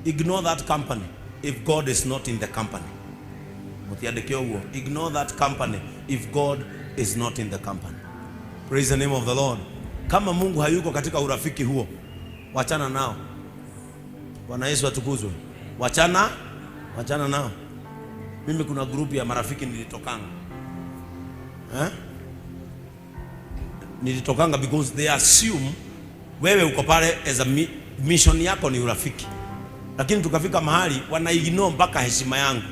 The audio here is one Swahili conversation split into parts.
Ignore that company if God is not in the company. Ignore that company if God is not in the company. Praise the name of the Lord. Kama Mungu hayuko katika urafiki huo, wachana nao. Bwana Yesu atukuzwe. Wachana nao. Mimi kuna group ya marafiki nilitokanga. Nilitokanga because they assume wewe uko pale as a mission yako ni urafiki. Lakini tukafika mahali wanaignore mpaka heshima yangu.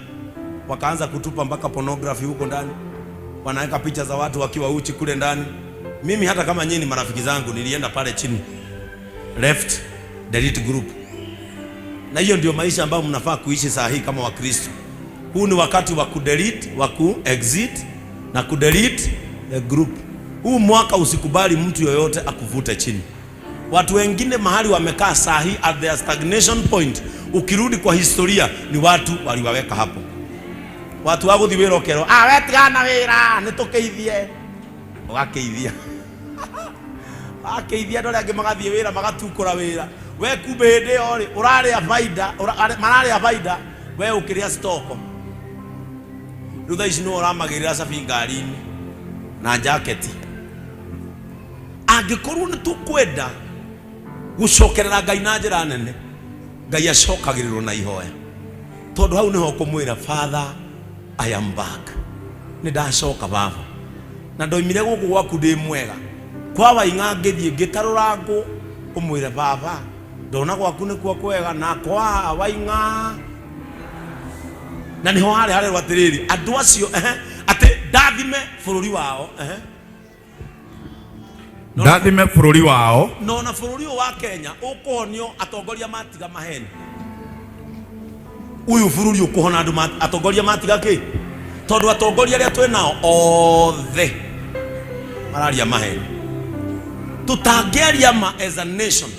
Wakaanza kutupa mpaka pornography huko ndani. Wanaweka picha za watu wakiwa uchi kule ndani. Mimi hata kama nyinyi marafiki zangu nilienda pale chini. Left, delete group. Na hiyo ndio maisha ambayo mnafaa kuishi saa hii kama Wakristo. Huu ni wakati wa kudelete, wa kuexit na kudelete the group. Huu mwaka usikubali mtu yoyote akuvute chini. Watu wengine mahali wamekaa saa hii at their stagnation point, ukirudi kwa historia ni watu waliwaweka hapo. Watu wako thiwira okero, we tigana wira nitukeithie. Ugakeithia. Akeithia ndore ange magathie wira magatukura wira. We kumbe hinde ori urare abaida, marare abaida, we ukiria stoko. Rutha ici no uramagirira cabi ngarini na jacket. Angikorwo ni tukwenda gucokerera Ngai na njira nene, Ngai acokagirirwo na ihoya. Tondu hau niho kumwira Father, I am back. Ni ndacoka baba. Na ndoimire guku gwaku ndi mwega. Kwa wainga ngithie ngitarurangu umwire baba, ndona gwaku ni kuo kwega na kwa wainga. Na niho hare rwatiriri andu acio ate ndathime bururi wao ndathime bururi wao no na bururi wa Kenya ukonio atongoria matiga maheni. Uyu bururi ukuhona andu atongoria matiga ki tondu atongoria ria twe nao othe mararia maheni. Tutangeria ma as a nation.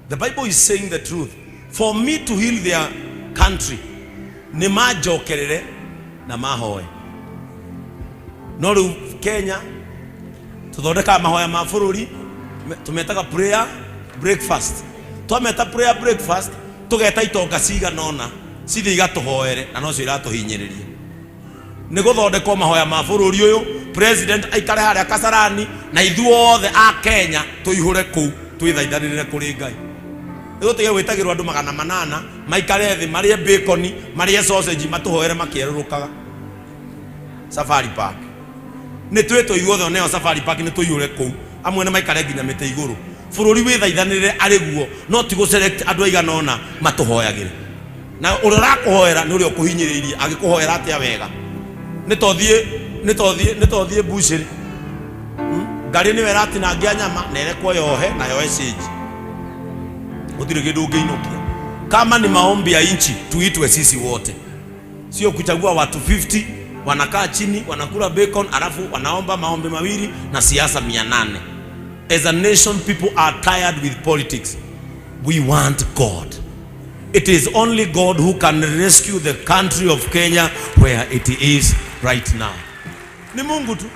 The Bible is saying the truth. For me to heal their country, ni majokerere na mahoe. No ru Kenya tuthondeka mahoya ma bururi, tumetaga prayer breakfast. Twameta prayer breakfast tugeta itonga ciga nona cithi igatuhoere na no cio iratuhinyiriria. Ni guthondeka mahoya ma bururi uyu president aikare haria Kasarani na ithuothe a Kenya tuihure ku twithaithanire kuri Ngai. Tutige witagirwo andu 800 maikare thi marie bacon marie sausage matuhoere makierurukaga Safari Park. Ni tweto igothe oneo Safari Park ni tuihure ku amwe na maikare nginya mite iguru. Bururi withaithanire ariguo no ti go select andu aigana ona matuhoyagire. Na urora kuhoera ni uri okuhinyiririe agikuhoera atia wega. Ni tothie bushiri. Ngari ni werati na ngia nyama na irekwo yohe na yohe stage. Utire kindu ngeinokia. Kama ni maombi ya inchi tuitwe sisi wote. Sio kuchagua watu 50 wanakaa chini wanakula bacon alafu wanaomba maombi mawili na siasa 800. As a nation, people are tired with politics. We want God. It is only God who can rescue the country of Kenya where it is right now. Ni Mungu tu.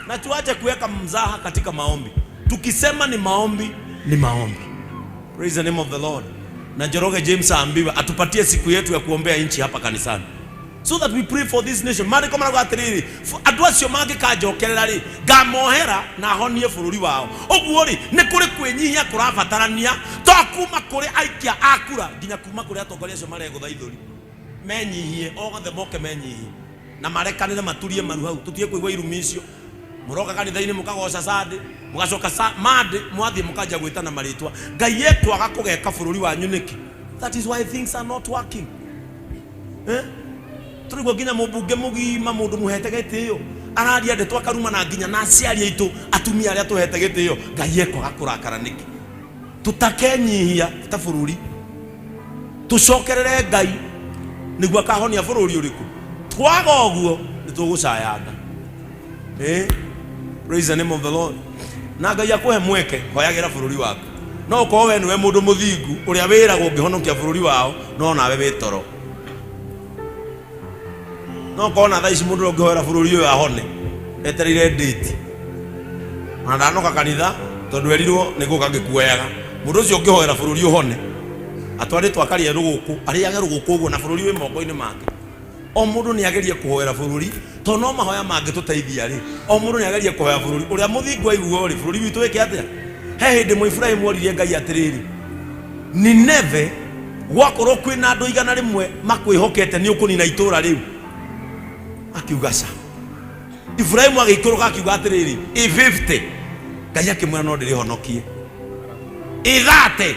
Na tuache kuweka mzaha katika maombi. Tukisema ni maombi, ni maombi. Praise the name of the Lord. Na Njoroge James aambiwa atupatie siku yetu ya kuombea nchi hapa kanisani. So that we pray for this nation. Mari kama nagatiri andu acio mangi kanjokerera ri ngamohera na honie bururi wao. Oguo ri ni kuri kwenyihia kurabatarania to kuma kuri aikia akura nginya kuma kuri atongoria acio mare guthaithuri menyihie ogothe moke menyihie na marekanire maturie maru hau tutie kuigwa irumi icio muroka kanitha-ini mukagoca sande mugacoka mande mwathie mukaja gwitana maritwa Ngai yetu agakugeka bururi wanyu niki. That is why things are not working. Turigwo nginya mubunge mugima mundu muhete gitio araria ndeto akaruma na nginya na aciari aitu atumia aria tuhete gitio Ngai yeko gakurakara niki. Tutakenyihia ta bururi tucokerere Ngai niguo akahonia bururi uriku twaga uguo nitugucayanga. Praise the name of the Lord. Na Ngai akuhe mweke hoyagira bururi waku no ko we niwe mundu muthingu uria wiragwo ngihonokia bururi wao no nawe witoro. No kona thaici mundu ungihoera bururi uyu ahone etereire date na ndanoka kanitha tondu erirwo niguo kangikuoyaga mundu ucio ungihoera bururi uhone atwaritwo akaria ruguku ariage ruguku uguo na bururi wi moko-ini make. O mundu ni agerie kuhoera bururi to no mahoya mange tuteithia ri. O mundu ni agerie kuhoya bururi uria muthingu aiguo ri bururi witu wiki atia. He hindi mu Ibrahim oririe Ngai atiriri, Nineve gwakorwo kwina andu 100 makwihokete ni ukunina itura riu. Akiuga ca. Ibrahim agikuruka akiuga atiriri, 50 Ngai akimwira no ndirihonokie. 30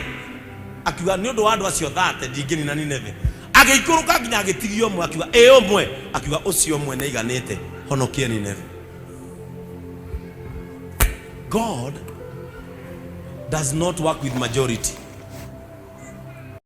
akiuga ni undu wa andu acio 30 ndingini na Nineve. Agikuruka nginya agitigio mwe akiuga umwe akiuga ucio mwe ne iganite honokie Nineve. God does not work with majority.